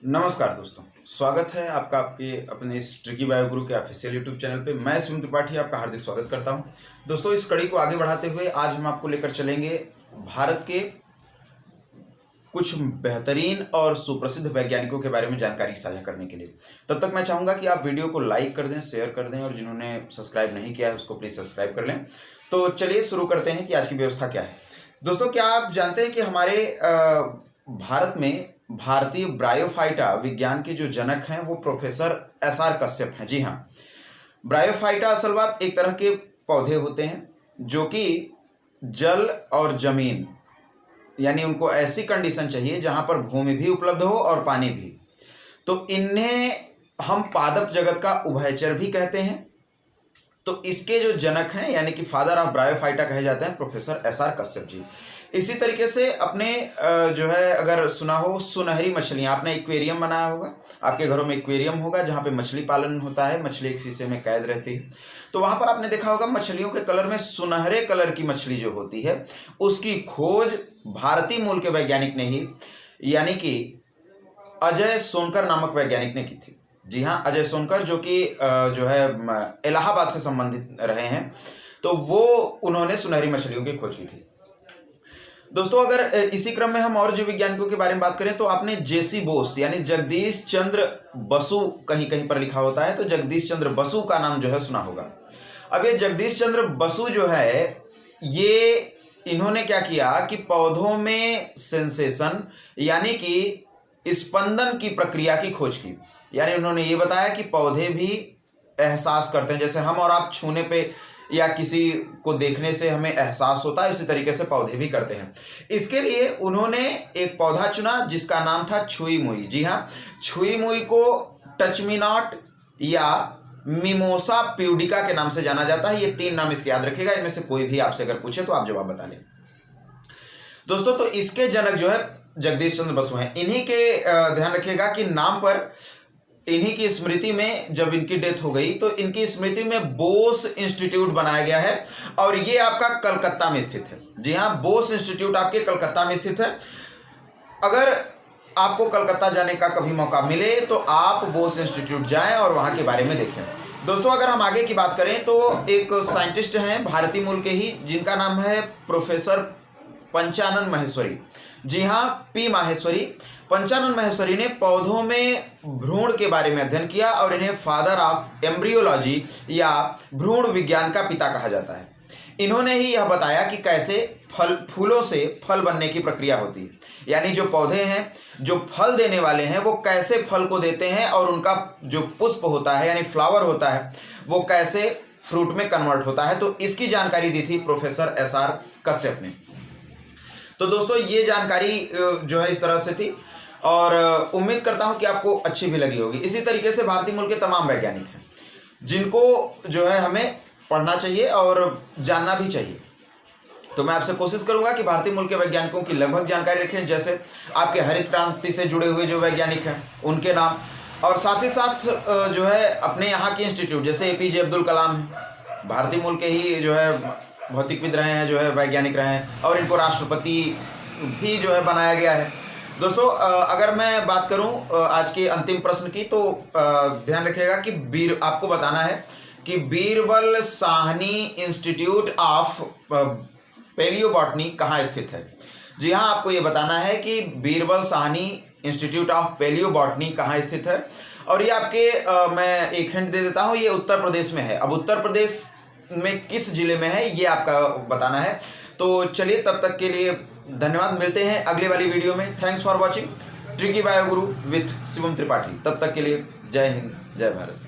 नमस्कार दोस्तों, स्वागत है आपका आपके अपने इस ट्रिकी बायो गुरु के ऑफिशियल यूट्यूब चैनल पे। मैं शिवम त्रिपाठी आपका हार्दिक स्वागत करता हूं। दोस्तों, इस कड़ी को आगे बढ़ाते हुए आज हम आपको लेकर चलेंगे भारत के कुछ बेहतरीन और सुप्रसिद्ध वैज्ञानिकों के बारे में जानकारी साझा करने के लिए। तब तक मैं चाहूँगा कि आप वीडियो को लाइक कर दें, शेयर कर दें और जिन्होंने सब्सक्राइब नहीं किया है उसको प्लीज़ सब्सक्राइब कर लें। तो चलिए शुरू करते हैं कि आज की व्यवस्था क्या है। दोस्तों, क्या आप जानते हैं कि हमारे भारत में भारतीय ब्रायोफाइटा विज्ञान के जो जनक हैं वो प्रोफेसर एसआर कश्यप हैं। जी हाँ, ब्रायोफाइटा असल बात एक तरह के पौधे होते हैं जो कि जल और जमीन यानी उनको ऐसी कंडीशन चाहिए जहाँ पर भूमि भी उपलब्ध हो और पानी भी। तो इन्हें हम पादप जगत का उभयचर भी कहते हैं। तो इसके जो जनक हैं यानी कि फादर ऑफ ब्रायोफाइटा कहे जाते हैं प्रोफेसर एसआर कश्यप जी। इसी तरीके से अपने जो है अगर सुना हो सुनहरी मछलियाँ, आपने एक्वेरियम बनाया होगा, आपके घरों में एक्वेरियम होगा जहाँ पे मछली पालन होता है, मछली एक शीशे में कैद रहती है। तो वहाँ पर आपने देखा होगा मछलियों के कलर में सुनहरे कलर की मछली जो होती है उसकी खोज भारतीय मूल के वैज्ञानिक ने ही यानी कि अजय सोनकर नामक वैज्ञानिक ने की थी। जी हाँ, अजय सोनकर जो कि जो है इलाहाबाद से संबंधित रहे हैं। तो वो उन्होंने सुनहरी मछलियों की खोज की थी। दोस्तों, अगर इसी क्रम में हम और जीव वैज्ञानिकों के बारे में बात करें तो आपने जेसी बोस यानी जगदीश चंद्र बसु कहीं कहीं पर लिखा होता है, तो जगदीश चंद्र बसु का नाम जो है सुना होगा। अब ये जगदीश चंद्र बसु जो है ये इन्होंने क्या किया कि पौधों में सेंसेशन यानी कि स्पंदन की प्रक्रिया की खोज की। यानी उन्होंने ये बताया कि पौधे भी एहसास करते हैं, जैसे हम और आप छूने पे या किसी को देखने से हमें एहसास होता है, उसी तरीके से पौधे भी करते हैं। इसके लिए उन्होंने एक पौधा चुना जिसका नाम था छुई मुई। जी हाँ, छुई मुई को टच मी नॉट या मिमोसा प्यूडिका के नाम से जाना जाता है। ये 3 नाम इसके याद रखिएगा, इनमें से कोई भी आपसे अगर पूछे तो आप जवाब बता लें। दोस्तों, तो इसके जनक जो है जगदीश चंद्र बसु हैं। इन्हीं के ध्यान रखिएगा कि नाम पर इन्हीं की स्मृति में जब इनकी डेथ हो गई तो इनकी स्मृति में बोस इंस्टीट्यूट बनाया गया है और ये आपका कलकत्ता में स्थित है। जी हाँ, बोस इंस्टीट्यूट आपके कलकत्ता में स्थित है। अगर आपको कलकत्ता जाने का कभी मौका मिले तो आप बोस इंस्टीट्यूट जाएं और वहाँ के बारे में देखें। दोस्तों, अगर हम आगे की बात करें तो एक साइंटिस्ट हैं भारतीय मूल के ही जिनका नाम है प्रोफेसर पंचानन माहेश्वरी। जी हाँ, पी माहेश्वरी। पंचानन माहेश्वरी ने पौधों में भ्रूण के बारे में अध्ययन किया और इन्हें फादर ऑफ एम्ब्रियोलॉजी या भ्रूण विज्ञान का पिता कहा जाता है। इन्होंने ही यह बताया कि कैसे फूलों से फल बनने की प्रक्रिया होती है, यानी जो पौधे हैं जो फल देने वाले हैं वो कैसे फल को देते हैं और उनका जो पुष्प होता है यानी फ्लावर होता है वो कैसे फ्रूट में कन्वर्ट होता है। तो इसकी जानकारी दी थी प्रोफेसर एसआर कश्यप ने। तो दोस्तों, ये जानकारी जो है इस तरह से थी और उम्मीद करता हूं कि आपको अच्छी भी लगी होगी। इसी तरीके से भारतीय मूल के तमाम वैज्ञानिक हैं जिनको जो है हमें पढ़ना चाहिए और जानना भी चाहिए। तो मैं आपसे कोशिश करूंगा कि भारतीय मूल के वैज्ञानिकों की लगभग जानकारी रखें, जैसे आपके हरित क्रांति से जुड़े हुए जो वैज्ञानिक हैं उनके नाम, और साथ ही साथ जो है अपने यहाँ के इंस्टीट्यूट जैसे एपीजे अब्दुल कलाम हैं, भारतीय मूल के ही जो है भौतिकविद रहे हैं, जो है वैज्ञानिक रहे हैं और इनको राष्ट्रपति भी जो है बनाया गया है। दोस्तों, अगर मैं बात करूं आज के अंतिम प्रश्न की तो ध्यान रखिएगा कि आपको बताना है कि Birbal Sahni institute of palaeobotany कहाँ स्थित है। जी हाँ, आपको ये बताना है कि Birbal Sahni institute of palaeobotany कहाँ स्थित है। और ये आपके मैं एक हिंट दे देता हूँ, ये उत्तर प्रदेश में है। अब उत्तर प्रदेश में किस जिले में है ये आपका बताना है। तो चलिए, तब तक के लिए धन्यवाद। मिलते हैं अगली वाली वीडियो में। Thanks for watching tricky bio Guru with Shivam Tripathi. तब तक के लिए जय हिंद, जय भारत।